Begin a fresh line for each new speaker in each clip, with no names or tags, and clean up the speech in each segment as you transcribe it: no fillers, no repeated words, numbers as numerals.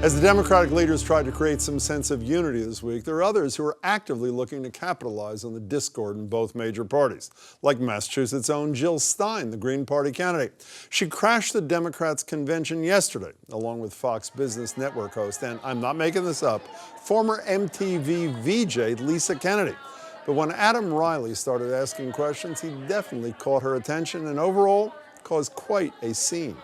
As the Democratic leaders tried to create some sense of unity this week, there are others who are actively looking to capitalize on the discord in both major parties, like Massachusetts' own Jill Stein, the Green Party candidate. She crashed the Democrats' convention yesterday, along with Fox Business Network host, and I'm not making this up, former MTV VJ Lisa Kennedy. But when Adam Riley started asking questions, he definitely caught her attention and overall caused quite a scene.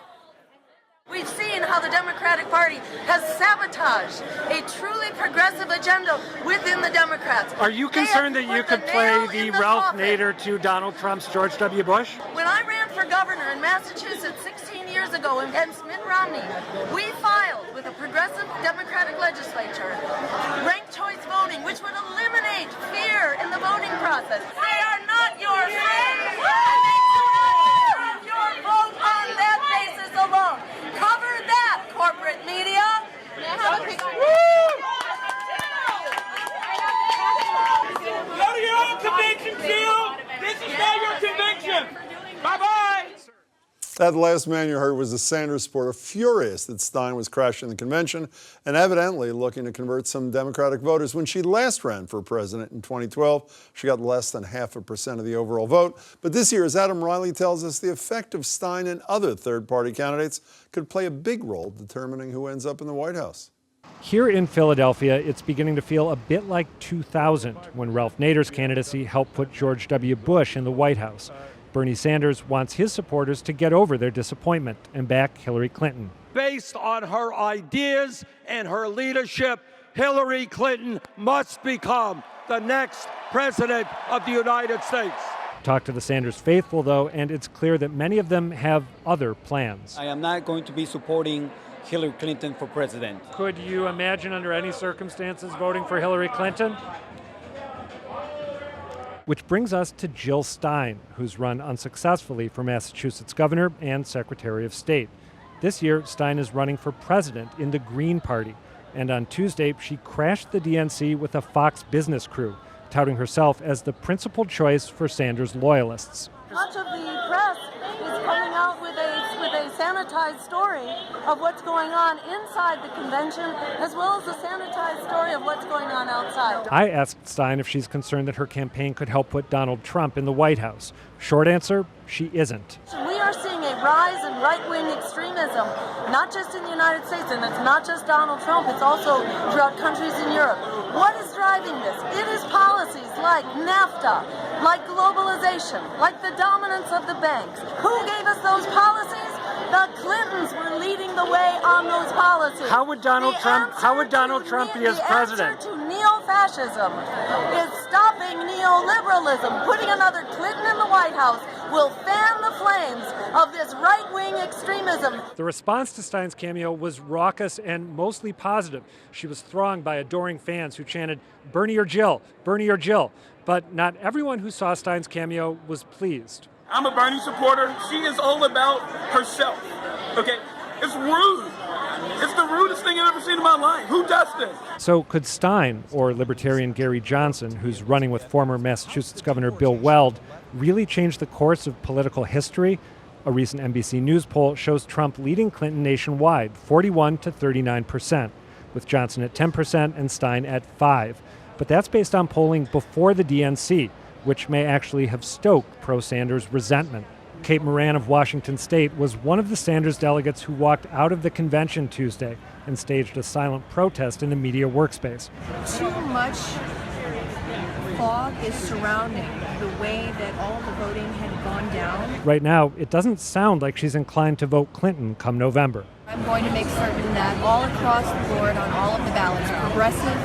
We've seen how the Democratic Party has sabotaged a truly progressive agenda within the Democrats.
Are you concerned that you could play the Ralph Nader to Donald Trump's George W. Bush?
When I ran for governor in Massachusetts 16 years ago against Mitt Romney, we filed with a progressive Democratic legislature ranked choice voting, which would eliminate fear in the voting process. They are not your friends. Your vote on that basis alone. Cover that, corporate media.
Go to your own convention, Jill. This is not your convention. Bye-bye.
That last man you heard was a Sanders supporter, furious that Stein was crashing the convention and evidently looking to convert some Democratic voters. When she last ran for president in 2012, she got less than 0.5% of the overall vote. But this year, as Adam Riley tells us, the effect of Stein and other third-party candidates could play a big role determining who ends up in the White House.
Here in Philadelphia, it's beginning to feel a bit like 2000, when Ralph Nader's candidacy helped put George W. Bush in the White House. Bernie Sanders wants his supporters to get over their disappointment and back Hillary Clinton.
Based on her ideas and her leadership, Hillary Clinton must become the next president of the United States.
Talk to the Sanders faithful, though, and it's clear that many of them have other plans.
I am not going to be supporting Hillary Clinton for president.
Could you imagine under any circumstances voting for Hillary Clinton? Which brings us to Jill Stein, who's run unsuccessfully for Massachusetts governor and Secretary of State. This year, Stein is running for president in the Green Party. And on Tuesday, she crashed the DNC with a Fox Business crew, touting herself as the principal choice for Sanders loyalists.
Much of the press is coming out with a sanitized story of what's going on inside the convention, as well as a sanitized story of what's going on outside.
I asked Stein if she's concerned that her campaign could help put Donald Trump in the White House. Short answer, she isn't.
We are seeing a rise in right-wing extremism, not just in the United States, and it's not just Donald Trump, it's also throughout countries in Europe. What is driving this? It is policies like NAFTA, like globalization, like the dominance of the banks. Who gave us those policies? The Clintons were leading the way on those policies.
How would Donald Trump be as president?
The answer to neo-fascism is stopping neoliberalism. Putting another Clinton in the White House will fan the flames of this right-wing extremism.
The response to Stein's cameo was raucous and mostly positive. She was thronged by adoring fans who chanted, "Bernie or Jill, Bernie or Jill." But not everyone who saw Stein's cameo was pleased.
I'm a Bernie supporter. She is all about herself. Okay? It's rude. It's the rudest thing I've ever seen in my life. Who does this?
So could Stein, or Libertarian Gary Johnson, who's running with former Massachusetts Governor Bill Weld, really change the course of political history? A recent NBC News poll shows Trump leading Clinton nationwide, 41 to 39%, with Johnson at 10% and Stein at 5%. But that's based on polling before the DNC, which may actually have stoked pro-Sanders resentment. Kate Moran of Washington State was one of the Sanders delegates who walked out of the convention Tuesday and staged a silent protest in the media workspace.
Too much fog is surrounding the way that all the voting had gone down.
Right now, it doesn't sound like she's inclined to vote Clinton come November.
I'm going to make certain that all across the board on all of the ballots, progressive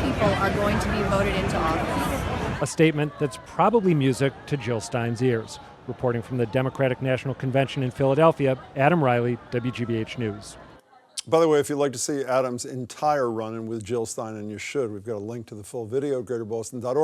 people are going to be voted into office.
A statement that's probably music to Jill Stein's ears. Reporting from the Democratic National Convention in Philadelphia, Adam Riley, WGBH News.
By the way, if you'd like to see Adam's entire run-in with Jill Stein, and you should, we've got a link to the full video at greaterboston.org.